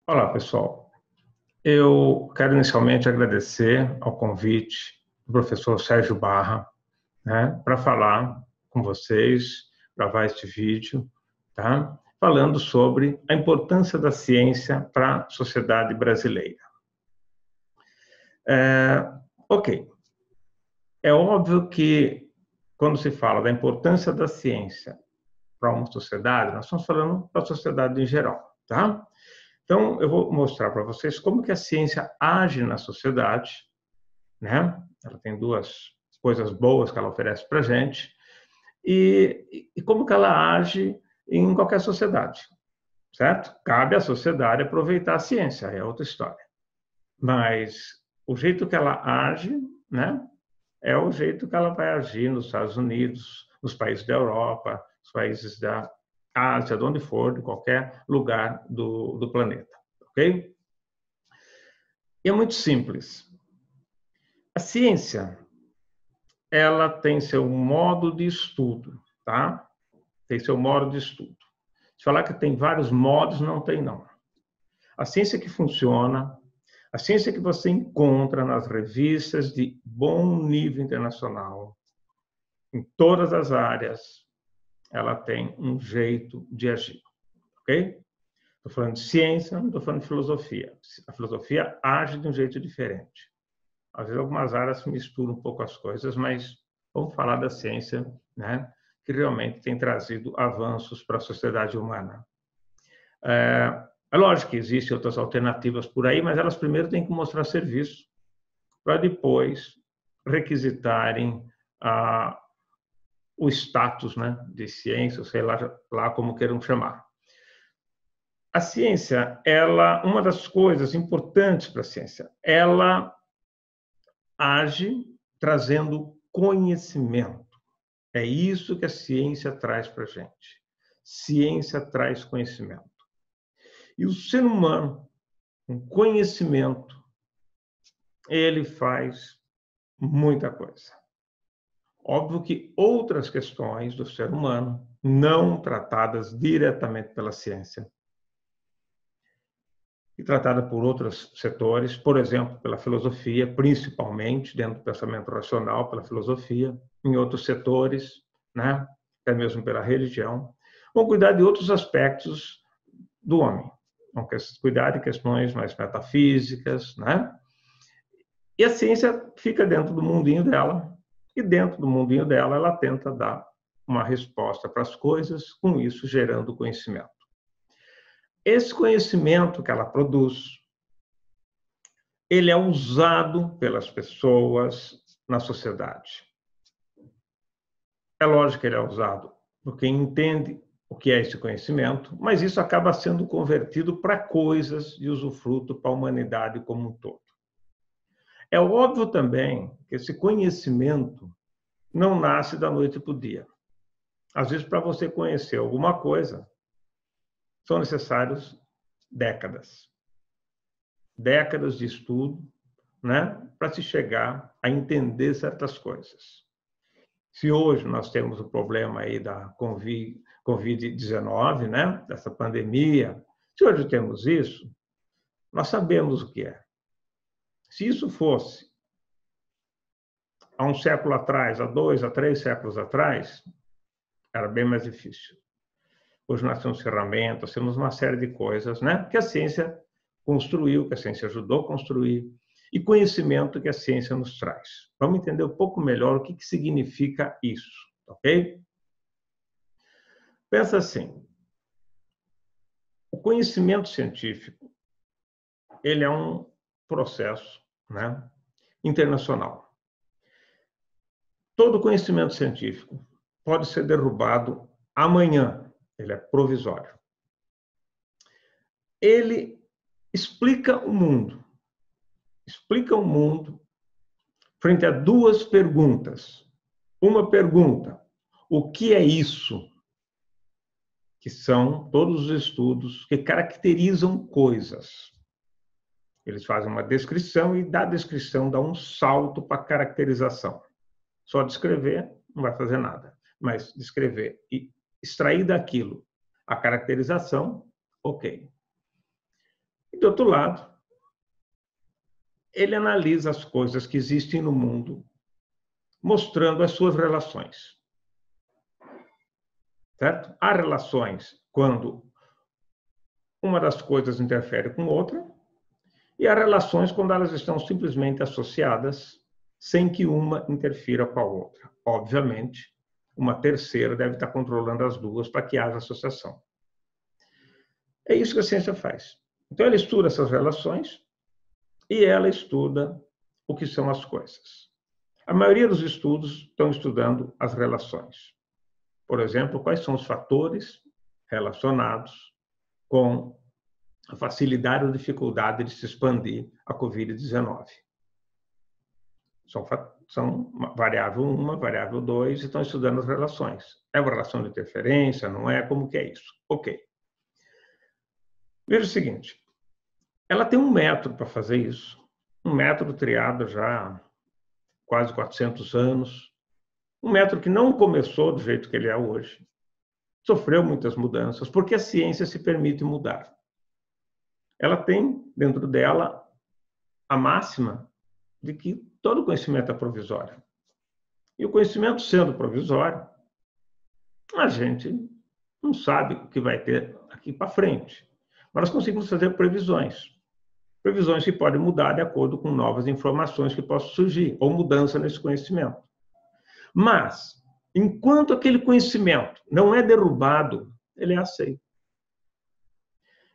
Olá, pessoal. Eu quero inicialmente agradecer ao convite do professor Sérgio Barra, né, para falar com vocês, gravar este vídeo, tá? Falando sobre a importância da ciência para a sociedade brasileira. Ok. É óbvio que quando se fala da importância da ciência para uma sociedade, nós estamos falando para a sociedade em geral, tá? Então, eu vou mostrar para vocês como que a ciência age na sociedade, né? Ela tem duas coisas boas que ela oferece para a gente, e como que ela age em qualquer sociedade, certo? Cabe à sociedade aproveitar a ciência, é outra história. Mas o jeito que ela age, né? É o jeito que ela vai agir nos Estados Unidos, nos países da Europa, nos países da Ásia, de onde for, de qualquer lugar do planeta, ok? E é muito simples. A ciência, ela tem seu modo de estudo, tá? Tem seu modo de estudo. Se falar que tem vários modos, não tem, não. A ciência que funciona, a ciência que você encontra nas revistas de bom nível internacional, em todas as áreas, ela tem um jeito de agir, ok? Estou falando de ciência, não estou falando de filosofia. A filosofia age de um jeito diferente. Às vezes, algumas áreas misturam um pouco as coisas, mas vamos falar da ciência, né, que realmente tem trazido avanços para a sociedade humana. É lógico que existem outras alternativas por aí, mas elas primeiro têm que mostrar serviço para depois requisitarem o status, né, de ciência, sei lá como queiram chamar. A ciência, uma das coisas importantes para a ciência, ela age trazendo conhecimento. É isso que a ciência traz para a gente. Ciência traz conhecimento. E o ser humano, com conhecimento, ele faz muita coisa. Óbvio que outras questões do ser humano, não tratadas diretamente pela ciência, e tratada por outros setores, por exemplo, pela filosofia, principalmente dentro do pensamento racional, pela filosofia, em outros setores, né? Até mesmo pela religião, vão cuidar de outros aspectos do homem, vão cuidar de questões mais metafísicas, né? E a ciência fica dentro do mundinho dela, e dentro do mundinho dela ela tenta dar uma resposta para as coisas, com isso gerando conhecimento. Esse conhecimento que ela produz, ele é usado pelas pessoas na sociedade. É lógico que ele é usado por quem entende o que é esse conhecimento, mas isso acaba sendo convertido para coisas de usufruto para a humanidade como um todo. É óbvio também que esse conhecimento não nasce da noite para o dia. Às vezes, para você conhecer alguma coisa, são necessários décadas. Décadas de estudo, né, para se chegar a entender certas coisas. Se hoje nós temos o problema aí da Covid-19, né, dessa pandemia, se hoje temos isso, nós sabemos o que é. Se isso fosse há um século atrás, há 2, há 3 séculos atrás, era bem mais difícil. Hoje nós temos ferramentas, temos uma série de coisas, né, que a ciência construiu, que a ciência ajudou a construir, e conhecimento que a ciência nos traz. Vamos entender um pouco melhor o que significa isso, ok? Pensa assim, o conhecimento científico, ele é um processo, né, internacional. Todo conhecimento científico pode ser derrubado amanhã, ele é provisório. Ele explica o mundo frente a duas perguntas. Uma pergunta, o que é isso? Que são todos os estudos que caracterizam coisas. Eles fazem uma descrição e da descrição dá um salto para a caracterização. Só descrever não vai fazer nada, mas descrever e extrair daquilo a caracterização, ok. E, do outro lado, ele analisa as coisas que existem no mundo, mostrando as suas relações. Certo? Há relações quando uma das coisas interfere com outra, e há relações quando elas estão simplesmente associadas, sem que uma interfira com a outra. Obviamente, uma terceira deve estar controlando as duas para que haja associação. É isso que a ciência faz. Então, ela estuda essas relações e ela estuda o que são as coisas. A maioria dos estudos estão estudando as relações. Por exemplo, quais são os fatores relacionados com a facilidade ou dificuldade de se expandir a Covid-19. São variável 1, variável 2, e estão estudando as relações. É uma relação de interferência, não é? Como que é isso? Ok. Veja o seguinte, ela tem um método para fazer isso, um método criado já há quase 400 anos, um método que não começou do jeito que ele é hoje, sofreu muitas mudanças, porque a ciência se permite mudar. Ela tem dentro dela a máxima de que todo conhecimento é provisório. E o conhecimento sendo provisório, a gente não sabe o que vai ter aqui para frente. Mas nós conseguimos fazer previsões. Previsões que podem mudar de acordo com novas informações que possam surgir, ou mudança nesse conhecimento. Mas, enquanto aquele conhecimento não é derrubado, ele é aceito.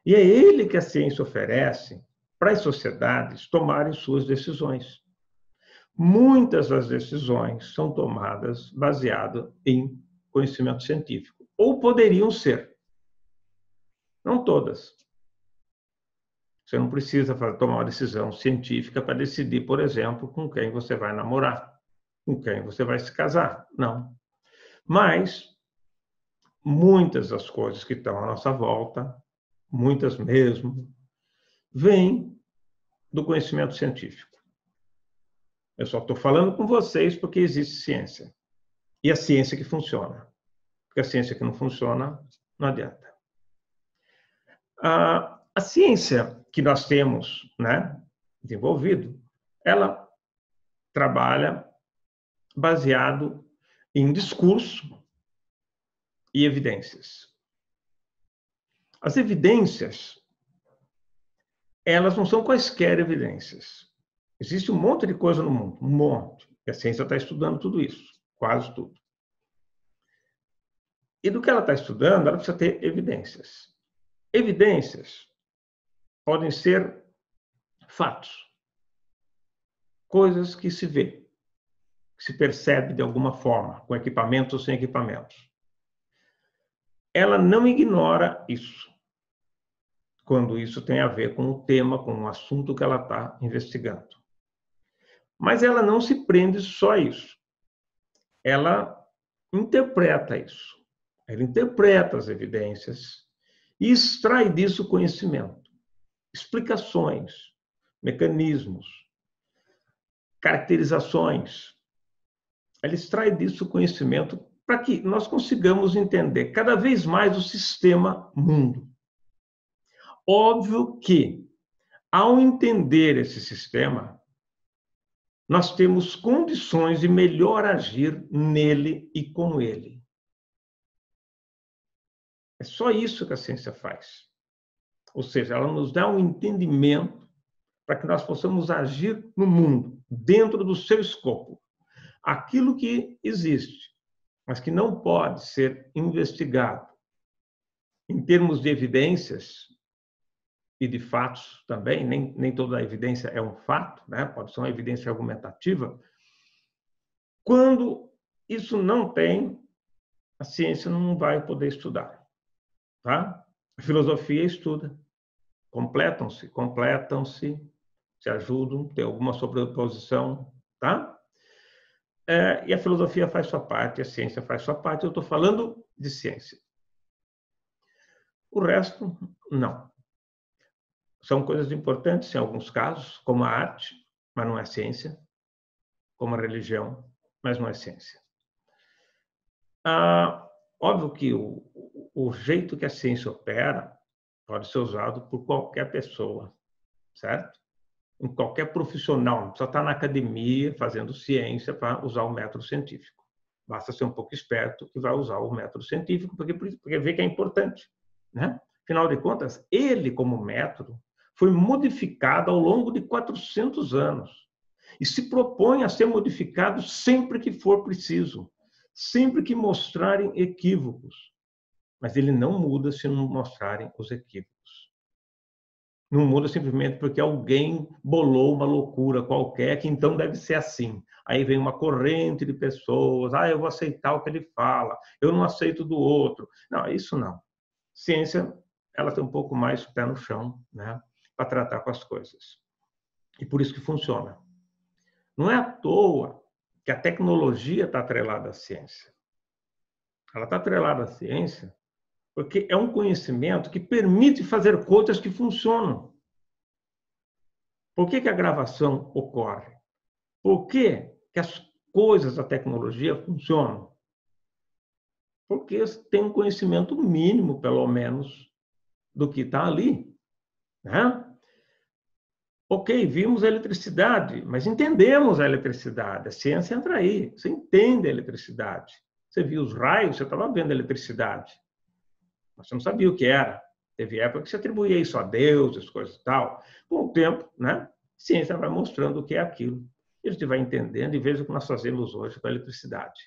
E é ele que a ciência oferece para as sociedades tomarem suas decisões. Muitas das decisões são tomadas baseadas em conhecimento científico, ou poderiam ser. Não todas. Você não precisa tomar uma decisão científica para decidir, por exemplo, com quem você vai namorar, com quem você vai se casar. Não. Mas muitas das coisas que estão à nossa volta, muitas mesmo, vêm do conhecimento científico. Eu só estou falando com vocês porque existe ciência. E a ciência que funciona. Porque a ciência que não funciona, não adianta. A ciência que nós temos, né, desenvolvido, ela trabalha baseado em discurso e evidências. As evidências, elas não são quaisquer evidências. Existe um monte de coisa no mundo, um monte. E a ciência está estudando tudo isso, quase tudo. E do que ela está estudando, ela precisa ter evidências. Evidências podem ser fatos, coisas que se vê, que se percebe de alguma forma, com equipamentos ou sem equipamentos. Ela não ignora isso, quando isso tem a ver com o tema, com o assunto que ela está investigando. Mas ela não se prende só a isso. Ela interpreta isso. Ela interpreta as evidências e extrai disso conhecimento, explicações, mecanismos, caracterizações. Ela extrai disso conhecimento para que nós consigamos entender cada vez mais o sistema mundo. Óbvio que, ao entender esse sistema, nós temos condições de melhor agir nele e com ele. É só isso que a ciência faz. Ou seja, ela nos dá um entendimento para que nós possamos agir no mundo, dentro do seu escopo. Aquilo que existe, mas que não pode ser investigado em termos de evidências e de fatos também, nem toda a evidência é um fato, né? Pode ser uma evidência argumentativa. Quando isso não tem, a ciência não vai poder estudar. Tá? A filosofia estuda, completam-se, se ajudam, tem alguma sobreposição, tá? E a filosofia faz sua parte, a ciência faz sua parte. Eu estou falando de ciência. O resto, não. São coisas importantes em alguns casos, como a arte, mas não é ciência, como a religião, mas não é ciência. Óbvio que o jeito que a ciência opera Pode ser usado por qualquer pessoa, certo? Em qualquer profissional, não precisa estar na academia fazendo ciência para usar o método científico. Basta ser um pouco esperto que vai usar o método científico, porque vê que é importante, né? Afinal de contas, ele, como método, foi modificado ao longo de 400 anos e se propõe a ser modificado sempre que for preciso, sempre que mostrarem equívocos. Mas ele não muda se não mostrarem os equívocos. Não muda simplesmente porque alguém bolou uma loucura qualquer, que então deve ser assim. Aí vem uma corrente de pessoas, eu vou aceitar o que ele fala, eu não aceito do outro. Não, isso não. Ciência, ela tem um pouco mais pé no chão, né, para tratar com as coisas. E por isso que funciona. Não é à toa que a tecnologia está atrelada à ciência. Ela está atrelada à ciência porque é um conhecimento que permite fazer coisas que funcionam. Por que a gravação ocorre? Por que as coisas da tecnologia funcionam? Porque tem um conhecimento mínimo, pelo menos, do que está ali, né? Ok, vimos a eletricidade, mas entendemos a eletricidade. A ciência entra aí. Você entende a eletricidade. Você viu os raios, você estava vendo a eletricidade. Mas você não sabia o que era. Teve época que se atribuía isso a Deus, as coisas e tal. Com o tempo, né, a ciência vai mostrando o que é aquilo. E a gente vai entendendo e veja o que nós fazemos hoje com a eletricidade.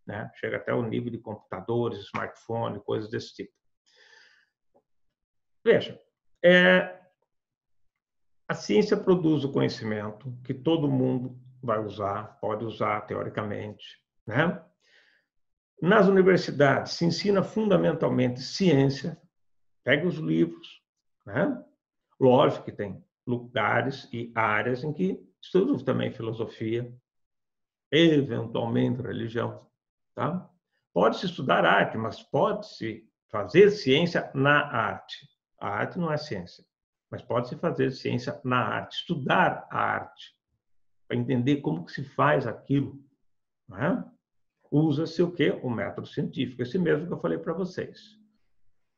Né? Chega até o nível de computadores, smartphone, coisas desse tipo. Veja, a ciência produz o conhecimento que todo mundo vai usar, pode usar teoricamente, né? Nas universidades se ensina fundamentalmente ciência, pega os livros, né? Lógico que tem lugares e áreas em que estuda também filosofia, eventualmente religião, tá? Pode-se estudar arte, mas pode-se fazer ciência na arte. A arte não é ciência, mas pode-se fazer ciência na arte, estudar a arte, para entender como que se faz aquilo, né? Usa-se o quê? O método científico, esse mesmo que eu falei para vocês.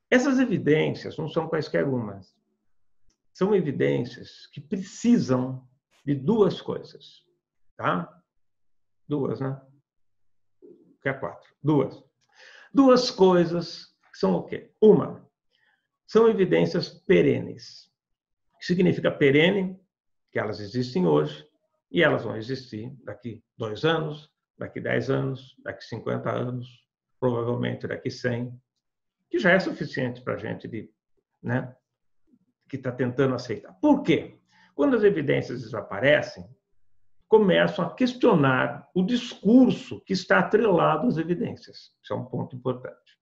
Essas evidências não são quaisquer umas. São evidências que precisam de duas coisas, tá? Duas, né? Que é quatro. Duas. Duas coisas que são o quê? Uma, são evidências perenes. O que significa perene? Que elas existem hoje e elas vão existir daqui 2 anos, daqui 10 anos, daqui 50 anos, provavelmente daqui 100, que já é suficiente para a gente né, que está tentando aceitar. Por quê? Quando as evidências desaparecem, começam a questionar o discurso que está atrelado às evidências. Isso é um ponto importante.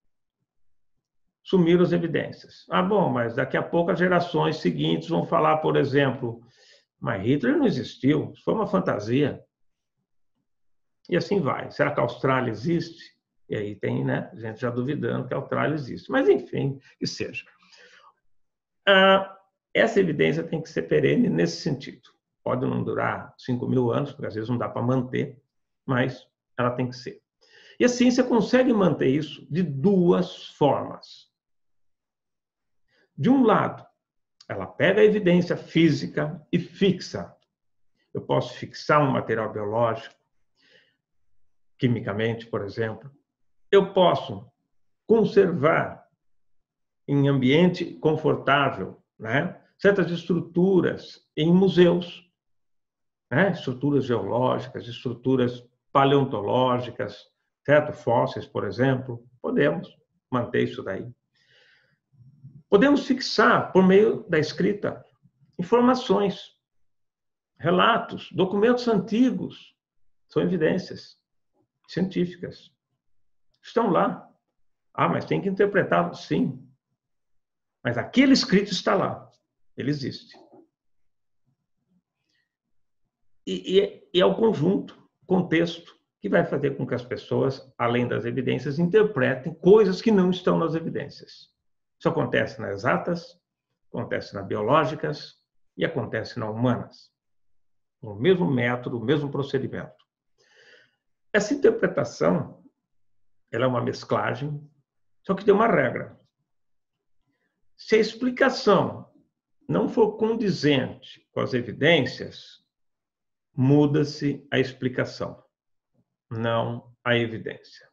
Sumiram as evidências. Bom, mas daqui a pouco as gerações seguintes vão falar, por exemplo, mas Hitler não existiu, isso foi uma fantasia. E assim vai. Será que a Austrália existe? E aí tem, né, gente já duvidando que a Austrália existe. Mas, enfim, que seja. Essa evidência tem que ser perene nesse sentido. Pode não durar 5.000 anos, porque às vezes não dá para manter, mas ela tem que ser. E a ciência consegue manter isso de duas formas. De um lado, ela pega a evidência física e fixa. Eu posso fixar um material biológico, quimicamente, por exemplo. Eu posso conservar em ambiente confortável, né, certas estruturas em museus, né, estruturas geológicas, estruturas paleontológicas, certo? Fósseis, por exemplo. Podemos manter isso daí. Podemos fixar, por meio da escrita, informações, relatos, documentos antigos, são evidências científicas. Estão lá. Mas tem que interpretá-los, sim. Mas aquele escrito está lá. Ele existe. E é o conjunto, contexto, que vai fazer com que as pessoas, além das evidências, interpretem coisas que não estão nas evidências. Isso acontece nas exatas, acontece nas biológicas e acontece nas humanas. O mesmo método, o mesmo procedimento. Essa interpretação, ela é uma mesclagem, só que tem uma regra. Se a explicação não for condizente com as evidências, muda-se a explicação, não a evidência.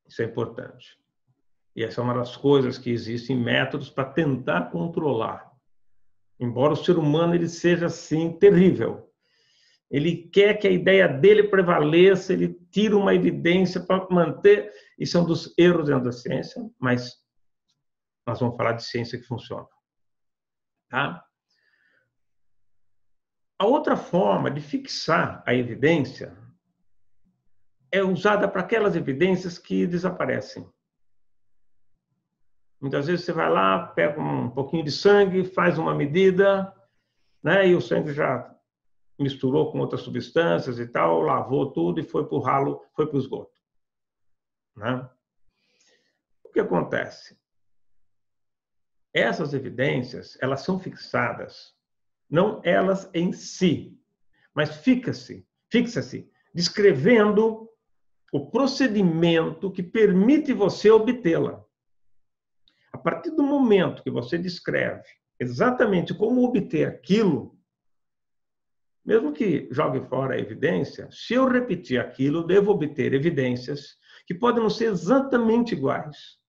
Isso é importante. E essa é uma das coisas que existem métodos para tentar controlar. Embora o ser humano ele seja assim terrível, ele quer que a ideia dele prevaleça, ele tira uma evidência para manter. Isso é um dos erros dentro da ciência, mas nós vamos falar de ciência que funciona. Tá? A outra forma de fixar a evidência é usada para aquelas evidências que desaparecem. Muitas vezes você vai lá, pega um pouquinho de sangue, faz uma medida, né, e o sangue já misturou com outras substâncias e tal, lavou tudo e foi para o ralo, foi para o esgoto. Né? O que acontece? Essas evidências, elas são fixadas, não elas em si, mas fixa-se descrevendo o procedimento que permite você obtê-la. A partir do momento que você descreve exatamente como obter aquilo, mesmo que jogue fora a evidência, se eu repetir aquilo, eu devo obter evidências que podem não ser exatamente iguais,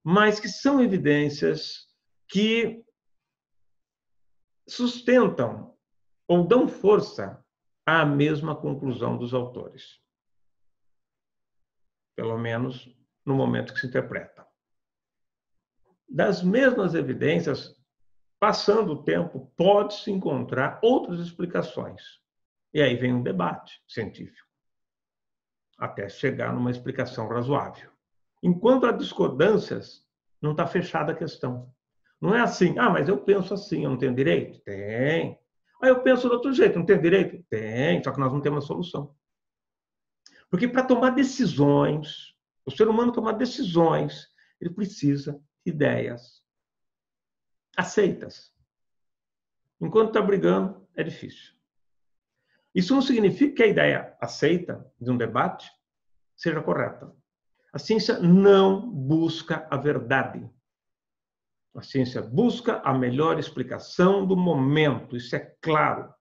mas que são evidências que sustentam ou dão força à mesma conclusão dos autores. Pelo menos no momento que se interpreta. Das mesmas evidências, passando o tempo, pode-se encontrar outras explicações. E aí vem um debate científico, até chegar numa explicação razoável. Enquanto há discordâncias, não está fechada a questão. Não é assim, mas eu penso assim, eu não tenho direito? Tem. Eu penso de outro jeito, não tenho direito? Tem, só que nós não temos a solução. Porque para tomar decisões, o ser humano tomar decisões, ele precisa de ideias aceitas. Enquanto está brigando, é difícil. Isso não significa que a ideia aceita de um debate seja correta. A ciência não busca a verdade. A ciência busca a melhor explicação do momento, isso é claro.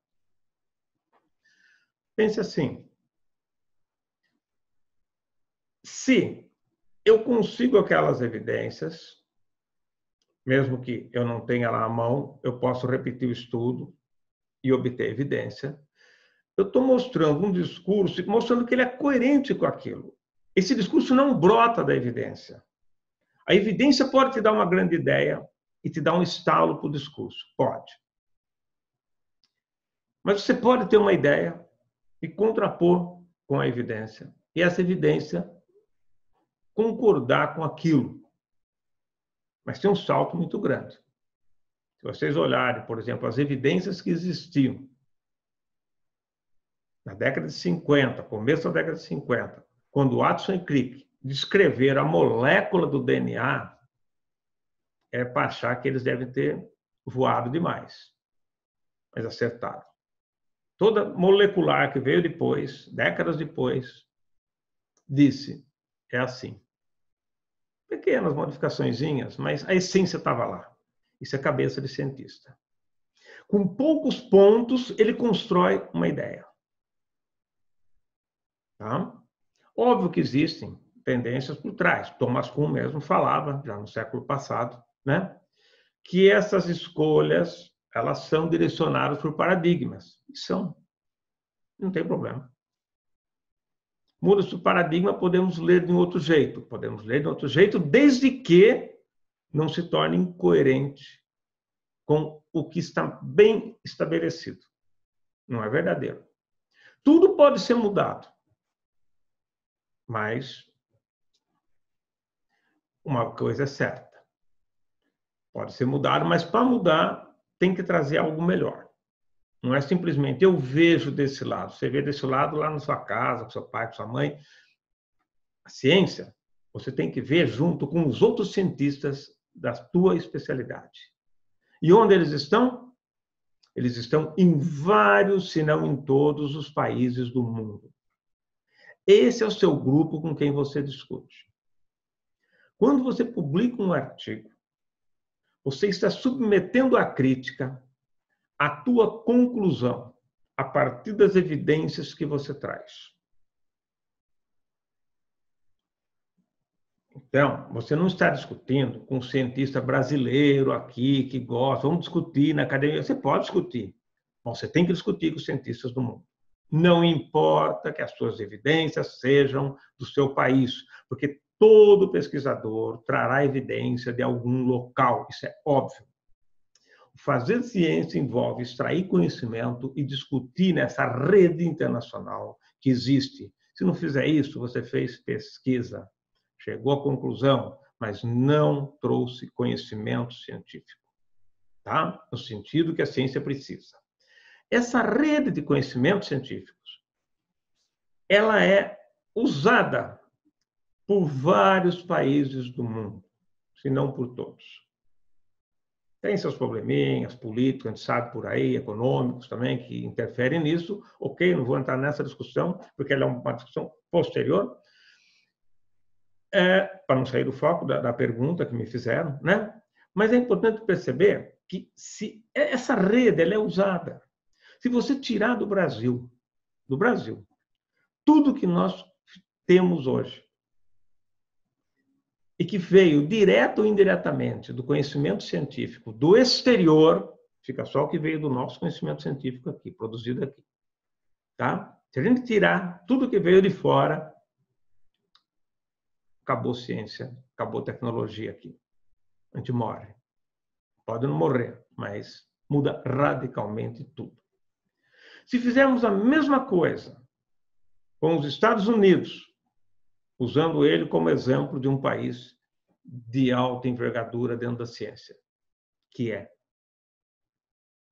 Pense assim. Se eu consigo aquelas evidências, mesmo que eu não tenha lá à mão, eu posso repetir o estudo e obter evidência. Eu estou mostrando um discurso, mostrando que ele é coerente com aquilo. Esse discurso não brota da evidência. A evidência pode te dar uma grande ideia e te dar um estalo para o discurso. Pode. Mas você pode ter uma ideia e contrapor com a evidência. E essa evidência concordar com aquilo. Mas tem um salto muito grande. Se vocês olharem, por exemplo, as evidências que existiam na década de 50, começo da década de 50, quando Watson e Crick descreveram a molécula do DNA, é para achar que eles devem ter voado demais. Mas acertaram. Toda molecular que veio depois, décadas depois, disse, é assim. Pequenas modificaçõezinhas, mas a essência estava lá. Isso é cabeça de cientista. Com poucos pontos, ele constrói uma ideia. Tá? Óbvio que existem tendências por trás. Thomas Kuhn mesmo falava, já no século passado, né, que essas escolhas elas são direcionadas por paradigmas. E são. Não tem problema. Muda-se o paradigma, podemos ler de um outro jeito. Podemos ler de outro jeito, desde que não se torne incoerente com o que está bem estabelecido. Não é verdadeiro. Tudo pode ser mudado. Mas uma coisa é certa. Pode ser mudado, mas para mudar tem que trazer algo melhor. Não é simplesmente eu vejo desse lado. Você vê desse lado lá na sua casa, com seu pai, com sua mãe. A ciência, você tem que ver junto com os outros cientistas da tua especialidade. E onde eles estão? Eles estão em vários, se não em todos os países do mundo. Esse é o seu grupo com quem você discute. Quando você publica um artigo, você está submetendo à crítica a tua conclusão a partir das evidências que você traz. Então, você não está discutindo com um cientista brasileiro aqui que gosta, vamos discutir na academia. Você pode discutir, mas você tem que discutir com os cientistas do mundo. Não importa que as suas evidências sejam do seu país, porque todo pesquisador trará evidência de algum local, isso é óbvio. Fazer ciência envolve extrair conhecimento e discutir nessa rede internacional que existe. Se não fizer isso, você fez pesquisa, chegou à conclusão, mas não trouxe conhecimento científico, tá? No sentido que a ciência precisa. Essa rede de conhecimentos científicos, ela é usada por vários países do mundo, se não por todos. Tem seus probleminhas políticos, a gente sabe por aí, econômicos também, que interferem nisso. Ok, não vou entrar nessa discussão, porque ela é uma discussão posterior, para não sair do foco da pergunta que me fizeram, né? Mas é importante perceber que se essa rede ela é usada. Se você tirar do Brasil, tudo que nós temos hoje, e que veio direto ou indiretamente do conhecimento científico do exterior, fica só o que veio do nosso conhecimento científico aqui, produzido aqui. Tá? Se a gente tirar tudo que veio de fora, acabou ciência, acabou tecnologia aqui. A gente morre. Pode não morrer, mas muda radicalmente tudo. Se fizermos a mesma coisa com os Estados Unidos, usando ele como exemplo de um país de alta envergadura dentro da ciência, que é.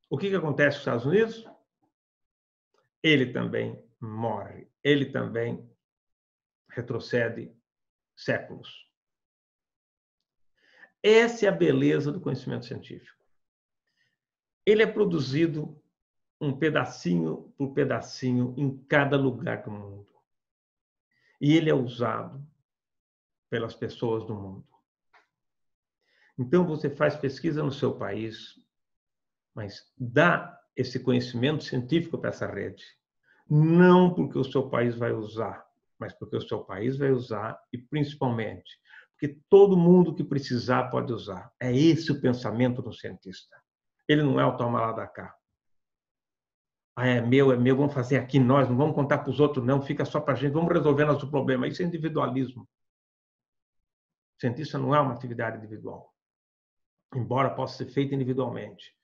O que acontece nos Estados Unidos? Ele também morre, ele também retrocede séculos. Essa é a beleza do conhecimento científico. Ele é produzido um pedacinho por pedacinho em cada lugar do mundo. E ele é usado pelas pessoas do mundo. Então, você faz pesquisa no seu país, mas dá esse conhecimento científico para essa rede. Não porque o seu país vai usar, mas porque o seu país vai usar e, principalmente, porque todo mundo que precisar pode usar. É esse o pensamento do cientista. Ele não é o toma lá da cá. Ah, é meu, vamos fazer aqui nós, não vamos contar para os outros, não, fica só para a gente, vamos resolver nosso problema. Isso é individualismo. O cientista não é uma atividade individual, embora possa ser feita individualmente.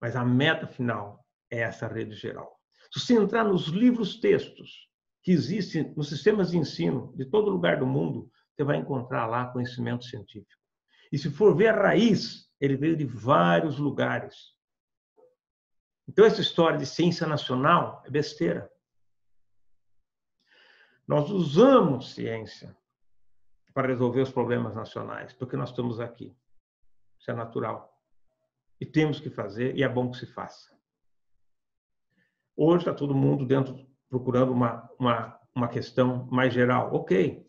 Mas a meta final é essa rede geral. Se você entrar nos livros textos que existem nos sistemas de ensino de todo lugar do mundo, você vai encontrar lá conhecimento científico. E se for ver a raiz, ele veio de vários lugares. Então, essa história de ciência nacional é besteira. Nós usamos ciência para resolver os problemas nacionais, porque nós estamos aqui. Isso é natural. E temos que fazer, e é bom que se faça. Hoje está todo mundo dentro procurando uma questão mais geral. Ok.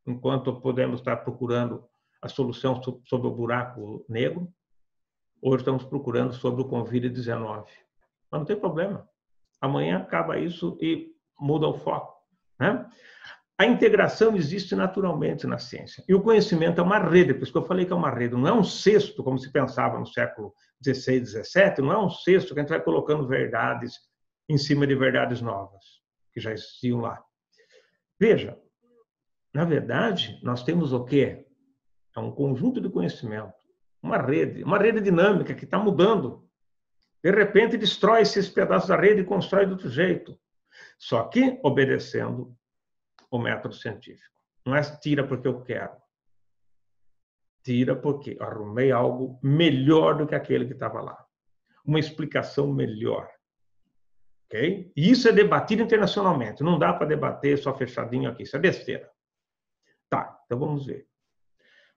Enquanto podemos estar procurando a solução sobre o buraco negro, hoje estamos procurando sobre o Covid-19. Mas não tem problema. Amanhã acaba isso e muda o foco, né? A integração existe naturalmente na ciência. E o conhecimento é uma rede, por isso que eu falei que é uma rede. Não é um cesto, como se pensava no século XVI, XVII, não é um cesto que a gente vai colocando verdades em cima de verdades novas, que já existiam lá. Veja, na verdade, nós temos o quê? É um conjunto de conhecimento, uma rede dinâmica que está mudando. De repente, destrói-se esse pedaço da rede e constrói de outro jeito. Só que obedecendo o método científico. Não é tira porque eu quero. Tira porque arrumei algo melhor do que aquele que estava lá. Uma explicação melhor. Ok? E isso é debatido internacionalmente. Não dá para debater só fechadinho aqui. Isso é besteira. Tá, então vamos ver.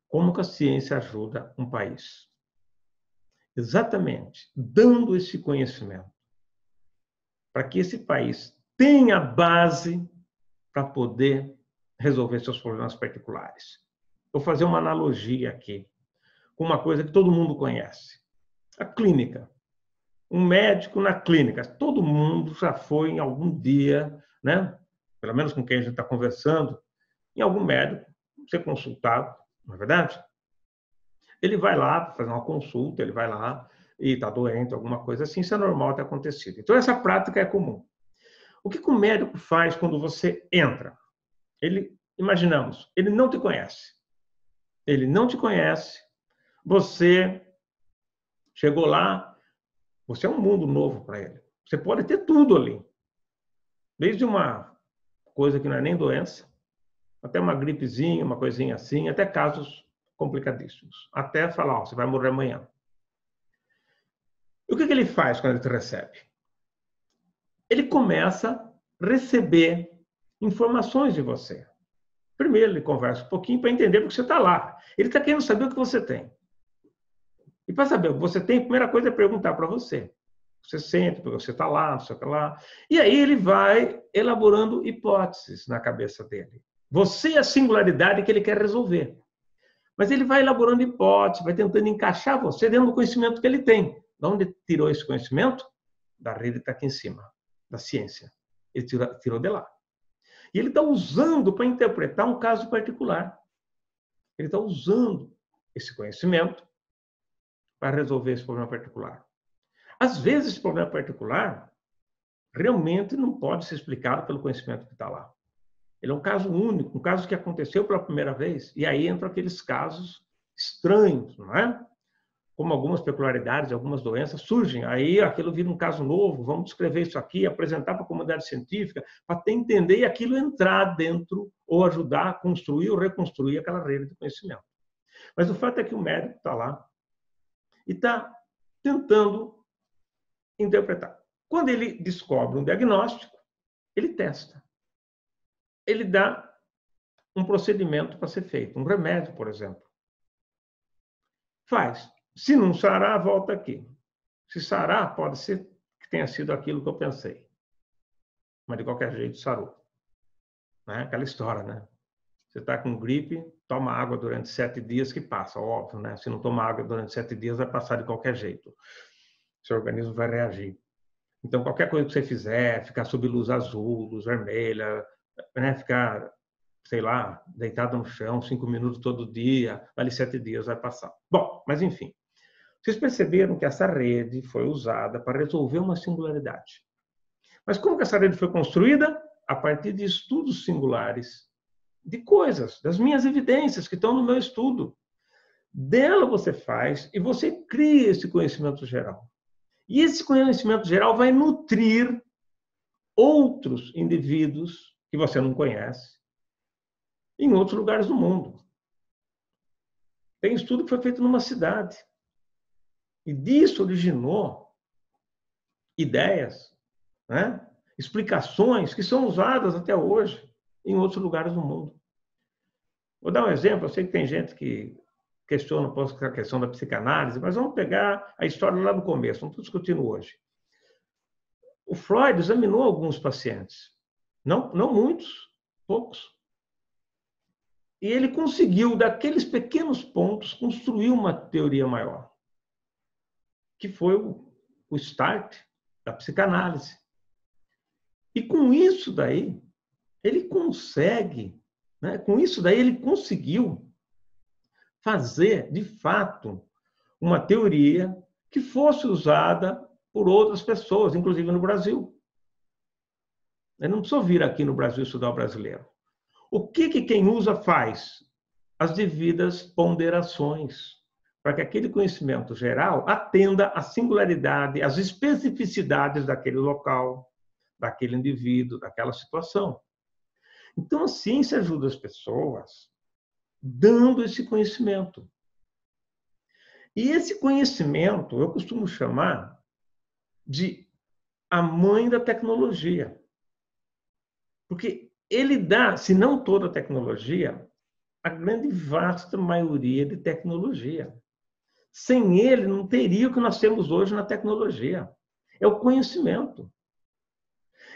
Como que a ciência ajuda um país? Exatamente, dando esse conhecimento para que esse país tenha base para poder resolver seus problemas particulares. vou fazer uma analogia aqui com uma coisa que todo mundo conhece. A clínica. Um médico na clínica. Todo mundo já foi em algum dia, né? Pelo menos com quem a gente está conversando, em algum médico, ser consultado, não é verdade? Ele vai lá fazer uma consulta, ele vai lá e está doente, alguma coisa assim, isso é normal ter acontecido. Então, essa prática é comum. O que o médico faz quando você entra? Imaginamos, ele não te conhece. Ele não te conhece, você chegou lá, você é um mundo novo para ele. Você pode ter tudo ali. Desde uma coisa que não é nem doença, até uma gripezinha, uma coisinha assim, até casos complicadíssimos. Até falar, você vai morrer amanhã. E o que ele faz quando ele te recebe? Ele começa a receber informações de você. Primeiro, ele conversa um pouquinho para entender porque você está lá. Ele está querendo saber o que você tem. E para saber o que você tem, a primeira coisa é perguntar para você. Você sente, porque você está lá, não sei o que lá. E aí ele vai elaborando hipóteses na cabeça dele. Você é a singularidade que ele quer resolver. Mas ele vai elaborando hipóteses, vai tentando encaixar você dentro do conhecimento que ele tem. De onde tirou esse conhecimento? Da rede que está aqui em cima, da ciência. Ele tirou de lá. E ele está usando para interpretar um caso particular. Ele está usando esse conhecimento para resolver esse problema particular. Às vezes, esse problema particular realmente não pode ser explicado pelo conhecimento que está lá. Ele é um caso único, um caso que aconteceu pela primeira vez, e aí entram aqueles casos estranhos, não é? Como algumas peculiaridades, algumas doenças surgem, aí aquilo vira um caso novo, vamos descrever isso aqui, apresentar para a comunidade científica, para ter entender e aquilo entrar dentro, ou ajudar a construir ou reconstruir aquela rede de conhecimento. Mas o fato é que o médico está lá e está tentando interpretar. Quando ele descobre um diagnóstico, ele testa. Ele dá um procedimento para ser feito, um remédio, por exemplo. Faz. Se não sarar, volta aqui. Se sarar, pode ser que tenha sido aquilo que eu pensei. Mas, de qualquer jeito, sarou. Né? Aquela história, né? Você está com gripe, toma água durante 7 dias que passa, óbvio, né? Se não tomar água durante 7 dias, vai passar de qualquer jeito. Seu organismo vai reagir. Então, qualquer coisa que você fizer, ficar sob luz azul, luz vermelha, né? Ficar, sei lá, deitado no chão 5 minutos todo dia, ali 7 dias vai passar. Bom, mas enfim. Vocês perceberam que essa rede foi usada para resolver uma singularidade. Mas como que essa rede foi construída? A partir de estudos singulares de coisas, das minhas evidências que estão no meu estudo. Dela você faz e você cria esse conhecimento geral. E esse conhecimento geral vai nutrir outros indivíduos que você não conhece em outros lugares do mundo. Tem estudo que foi feito numa cidade. E disso originou ideias, né? Explicações que são usadas até hoje em outros lugares do mundo. Vou dar um exemplo, eu sei que tem gente que questiona um pouco a questão da psicanálise, mas vamos pegar a história lá do começo, não estou discutindo hoje. O Freud examinou alguns pacientes, não muitos, poucos. E ele conseguiu, daqueles pequenos pontos, construir uma teoria maior, que foi o start da psicanálise. E com isso daí, ele consegue, né? Com isso daí ele conseguiu fazer, de fato, uma teoria que fosse usada por outras pessoas, inclusive no Brasil. Ele não precisou vir aqui no Brasil estudar o brasileiro. O que quem usa faz? As devidas ponderações, para que aquele conhecimento geral atenda à singularidade, às especificidades daquele local, daquele indivíduo, daquela situação. Então, a ciência ajuda as pessoas dando esse conhecimento. E esse conhecimento eu costumo chamar de a mãe da tecnologia. Porque ele dá, se não toda a tecnologia, a grande vasta maioria de tecnologia. Sem ele, não teria o que nós temos hoje na tecnologia. É o conhecimento.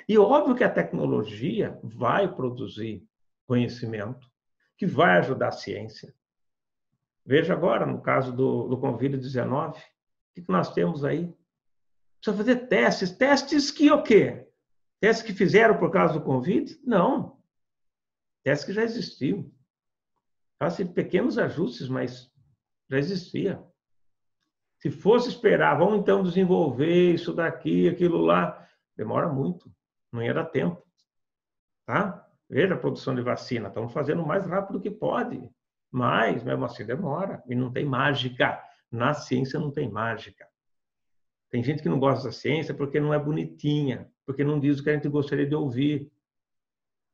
E óbvio que a tecnologia vai produzir conhecimento, que vai ajudar a ciência, Veja agora, no caso do Covid-19, o que nós temos aí? Precisa fazer testes. Testes que o quê? Testes que fizeram por causa do Covid? Não. Testes que já existiam. Fazem pequenos ajustes, mas já existia. Se fosse esperar, vamos então desenvolver isso daqui, aquilo lá, demora muito. Não ia dar tempo. Tá? Veja a produção de vacina. Estamos fazendo o mais rápido que pode. Mas, mesmo assim, demora. E não tem mágica. Na ciência não tem mágica. Tem gente que não gosta da ciência porque não é bonitinha, porque não diz o que a gente gostaria de ouvir.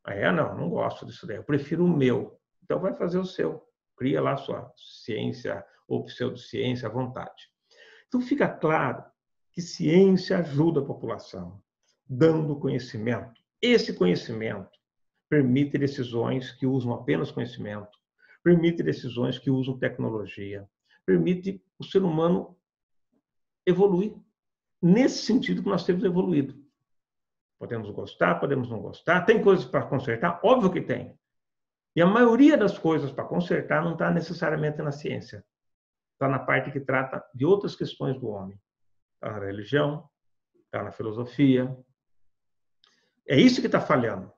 Aí, não gosto disso daí. Eu prefiro o meu. Então, vai fazer o seu. Cria lá a sua ciência ou pseudociência à vontade. Então, fica claro que ciência ajuda a população, dando conhecimento. Esse conhecimento permite decisões que usam apenas conhecimento, permite decisões que usam tecnologia, permite o ser humano evoluir. Nesse sentido que nós temos evoluído. Podemos gostar, podemos não gostar. Tem coisas para consertar? Óbvio que tem. E a maioria das coisas para consertar não está necessariamente na ciência. Está na parte que trata de outras questões do homem. Está na religião, está na filosofia. É isso que está falhando.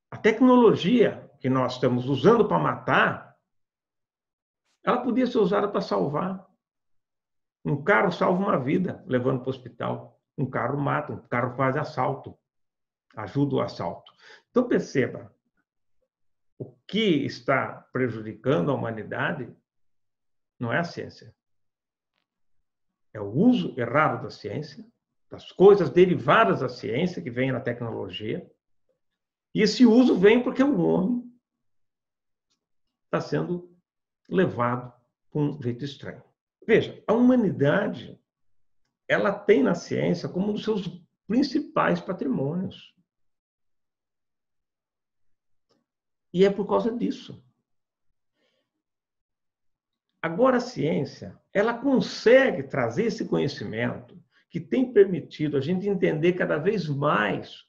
A tecnologia que nós estamos usando para matar, ela podia ser usada para salvar. Um carro salva uma vida, levando para o hospital. Um carro mata, um carro faz assalto, ajuda o assalto. Então, perceba, o que está prejudicando a humanidade não é a ciência. É o uso errado da ciência, das coisas derivadas da ciência, que vem na tecnologia. E esse uso vem porque o homem está sendo levado por um jeito estranho. Veja, a humanidade, ela tem na ciência como um dos seus principais patrimônios. E é por causa disso. Agora, a ciência, ela consegue trazer esse conhecimento que tem permitido a gente entender cada vez mais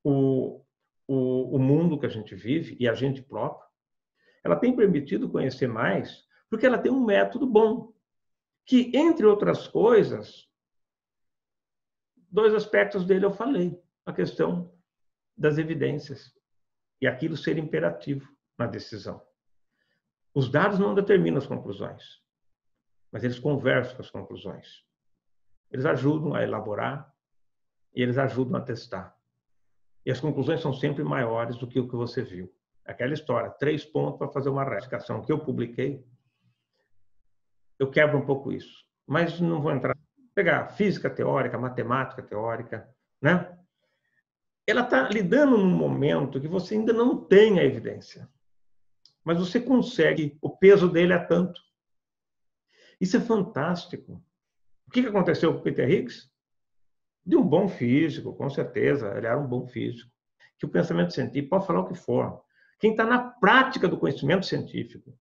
o mundo que a gente vive e a gente próprio. Ela tem permitido conhecer mais porque ela tem um método bom, que, entre outras coisas, 2 aspectos dele eu falei. A questão das evidências e aquilo ser imperativo na decisão. Os dados não determinam as conclusões, mas eles conversam com as conclusões. Eles ajudam a elaborar e eles ajudam a testar. E as conclusões são sempre maiores do que o que você viu. Aquela história, 3 pontos para fazer uma retificação que eu publiquei, eu quebro um pouco isso. Mas não vou entrar. Pegar física teórica, matemática teórica, né? Ela está lidando num momento que você ainda não tem a evidência. Mas você consegue, o peso dele é tanto. Isso é fantástico. O que aconteceu com o Peter Higgs? De um bom físico, com certeza, ele era um bom físico. Que o pensamento científico pode falar o que for. Quem está na prática do conhecimento científico,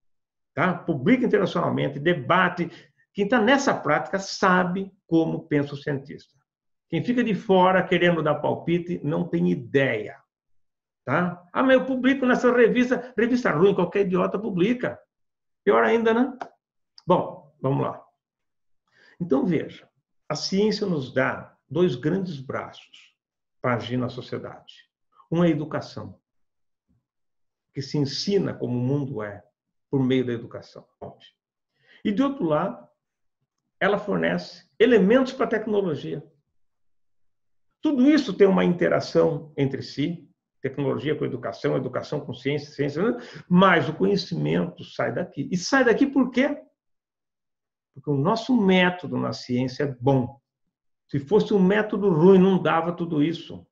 tá? Publica internacionalmente, debate. Quem está nessa prática sabe como pensa o cientista. Quem fica de fora querendo dar palpite não tem ideia. Tá? Mas eu publico nessa revista ruim, qualquer idiota publica. Pior ainda, né? Bom, vamos lá. Então, veja, a ciência nos dá 2 grandes braços para agir na sociedade. Um é a educação, que se ensina como o mundo é, por meio da educação. E, de outro lado, ela fornece elementos para a tecnologia. Tudo isso tem uma interação entre si, tecnologia com educação, educação com ciência, ciência, mas o conhecimento sai daqui. E sai daqui por quê? Porque o nosso método na ciência é bom. Se fosse um método ruim, não dava tudo isso.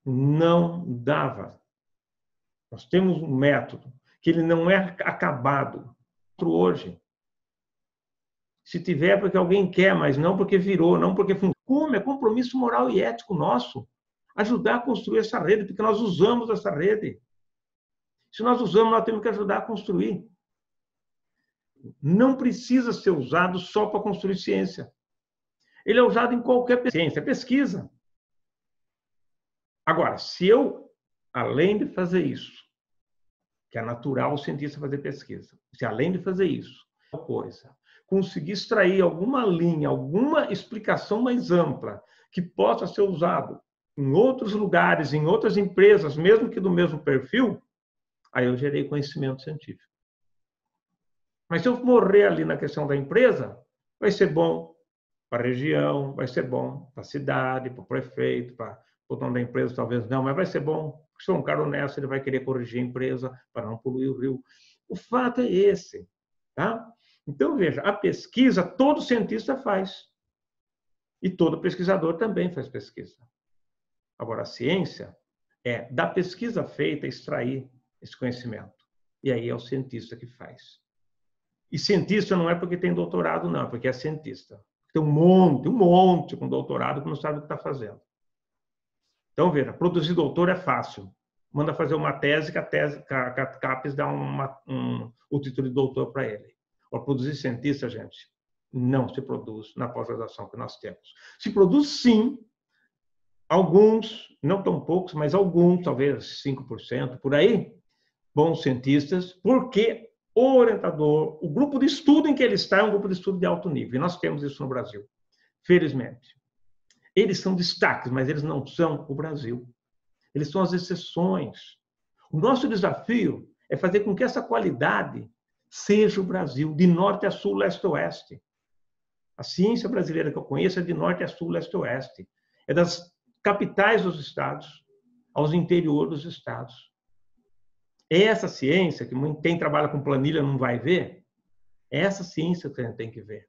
Não dava. Nós temos um método que ele não é acabado hoje. Se tiver, porque alguém quer, mas não porque virou, não porque funciona. Como? É compromisso moral e ético nosso. Ajudar a construir essa rede, porque nós usamos essa rede. Se nós usamos, nós temos que ajudar a construir. Não precisa ser usado só para construir ciência. Ele é usado em qualquer ciência, pesquisa. Agora, se eu, além de fazer isso, que é natural o cientista fazer pesquisa. Se além de fazer isso, coisa, conseguir extrair alguma linha, alguma explicação mais ampla que possa ser usado em outros lugares, em outras empresas, mesmo que do mesmo perfil, aí eu gerei conhecimento científico. Mas se eu morrer ali na questão da empresa, vai ser bom para a região, vai ser bom para a cidade, para o prefeito, para o dono da empresa, talvez não, mas vai ser bom, porque se for um cara honesto, ele vai querer corrigir a empresa para não poluir o rio. O fato é esse, tá? Então, veja, a pesquisa todo cientista faz. E todo pesquisador também faz pesquisa. Agora, a ciência é, da pesquisa feita, extrair esse conhecimento. E aí é o cientista que faz. E cientista não é porque tem doutorado, não, é porque é cientista. Tem um monte com doutorado que não sabe o que está fazendo. Então, veja, produzir doutor é fácil. Manda fazer uma tese, que a CAPES dá o título de doutor para ele. Para produzir cientista, gente, não se produz na pós-graduação que nós temos. Se produz, sim, alguns, não tão poucos, mas alguns, talvez 5% por aí, bons cientistas, porque o orientador, o grupo de estudo em que ele está é um grupo de estudo de alto nível. E nós temos isso no Brasil, felizmente. Eles são destaques, mas eles não são o Brasil. Eles são as exceções. O nosso desafio é fazer com que essa qualidade seja o Brasil, de norte a sul, leste a oeste. A ciência brasileira que eu conheço é de norte a sul, leste a oeste. É das capitais dos estados aos interiores dos estados. É essa ciência, que quem trabalha com planilha não vai ver, é essa ciência que a gente tem que ver.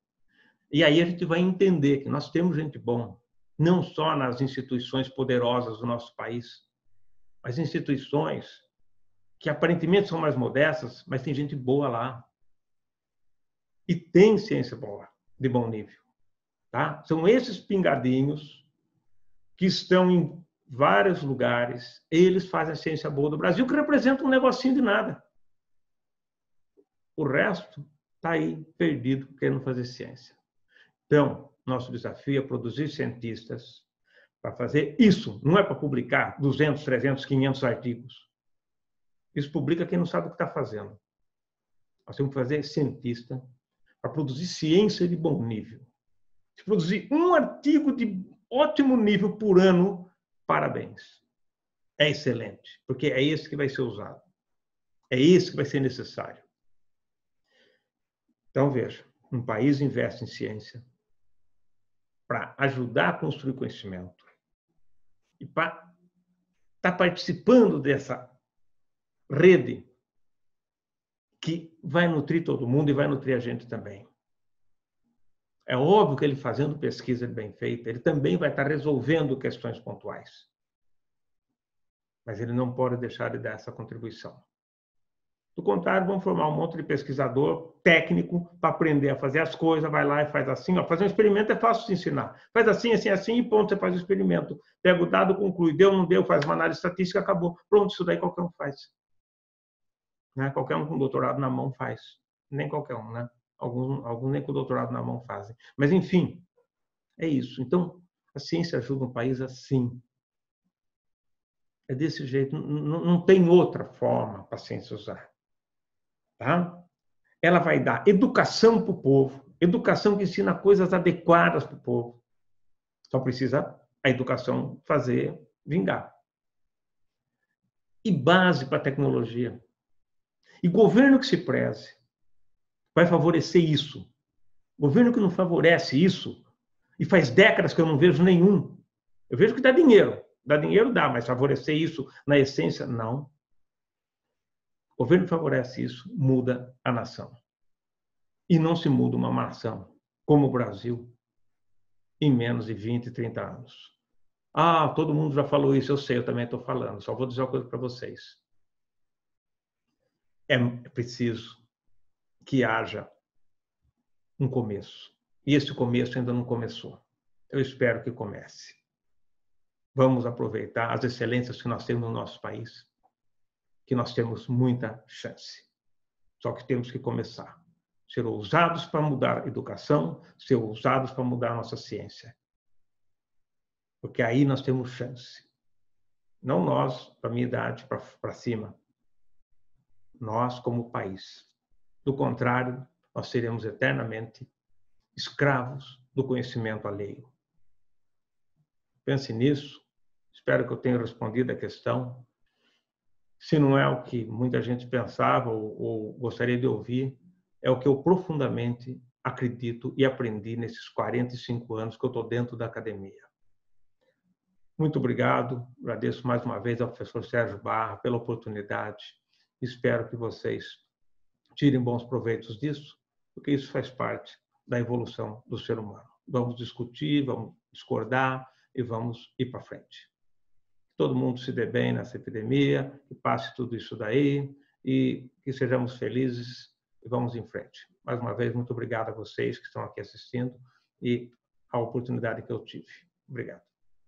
E aí a gente vai entender que nós temos gente bom, não só nas instituições poderosas do nosso país, mas instituições que aparentemente são mais modestas, mas tem gente boa lá. E tem ciência boa, de bom nível. Tá? São esses pingadinhos que estão em vários lugares, eles fazem a ciência boa do Brasil, que representa um negocinho de nada. O resto está aí perdido, querendo fazer ciência. Então, nosso desafio é produzir cientistas para fazer isso. Não é para publicar 200, 300, 500 artigos. Isso publica quem não sabe o que está fazendo. Nós temos que fazer cientista para produzir ciência de bom nível. Se produzir um artigo de ótimo nível por ano, parabéns. É excelente, porque é esse que vai ser usado. É esse que vai ser necessário. Então, veja, um país investe em ciência para ajudar a construir conhecimento e para estar participando dessa rede que vai nutrir todo mundo e vai nutrir a gente também. É óbvio que ele fazendo pesquisa bem feita, ele também vai estar resolvendo questões pontuais. Mas ele não pode deixar de dar essa contribuição. Do contrário, vamos formar um monte de pesquisador técnico para aprender a fazer as coisas, vai lá e faz assim. Ó, fazer um experimento é fácil de ensinar. Faz assim, assim, assim e ponto, você faz o experimento. Pega o dado, conclui. Deu, não deu, faz uma análise estatística, acabou. Pronto, isso daí qualquer um faz. Né? Qualquer um com doutorado na mão faz. Nem qualquer um, né? Alguns nem com doutorado na mão fazem. Mas, enfim, é isso. Então, a ciência ajuda um país assim. É desse jeito. Não tem outra forma para a ciência usar. Tá? Ela vai dar educação para o povo, educação que ensina coisas adequadas para o povo. Só precisa a educação fazer vingar. E base para a tecnologia. E governo que se preze vai favorecer isso. Governo que não favorece isso, e faz décadas que eu não vejo nenhum. Eu vejo que dá dinheiro. Dá dinheiro, dá, mas favorecer isso na essência, não. O governo que favorece isso, muda a nação. E não se muda uma nação como o Brasil em menos de 20, 30 anos. Ah, todo mundo já falou isso, eu sei, eu também estou falando. Só vou dizer uma coisa para vocês. É preciso que haja um começo. E esse começo ainda não começou. Eu espero que comece. Vamos aproveitar as excelências que nós temos no nosso país, que nós temos muita chance. Só que temos que começar. Ser ousados para mudar a educação, ser ousados para mudar a nossa ciência. Porque aí nós temos chance. Não nós, para a minha idade, para cima. nós como país. Do contrário, nós seremos eternamente escravos do conhecimento alheio. Pense nisso. Espero que eu tenha respondido a questão. Se não é o que muita gente pensava ou gostaria de ouvir, é o que eu profundamente acredito e aprendi nesses 45 anos que eu estou dentro da academia. Muito obrigado. Agradeço mais uma vez ao professor Sérgio Barra pela oportunidade. Espero que vocês tirem bons proveitos disso, porque isso faz parte da evolução do ser humano. Vamos discutir, vamos discordar e vamos ir para frente. Que todo mundo se dê bem nessa epidemia, que passe tudo isso daí e que sejamos felizes e vamos em frente. Mais uma vez, muito obrigado a vocês que estão aqui assistindo e a oportunidade que eu tive. Obrigado.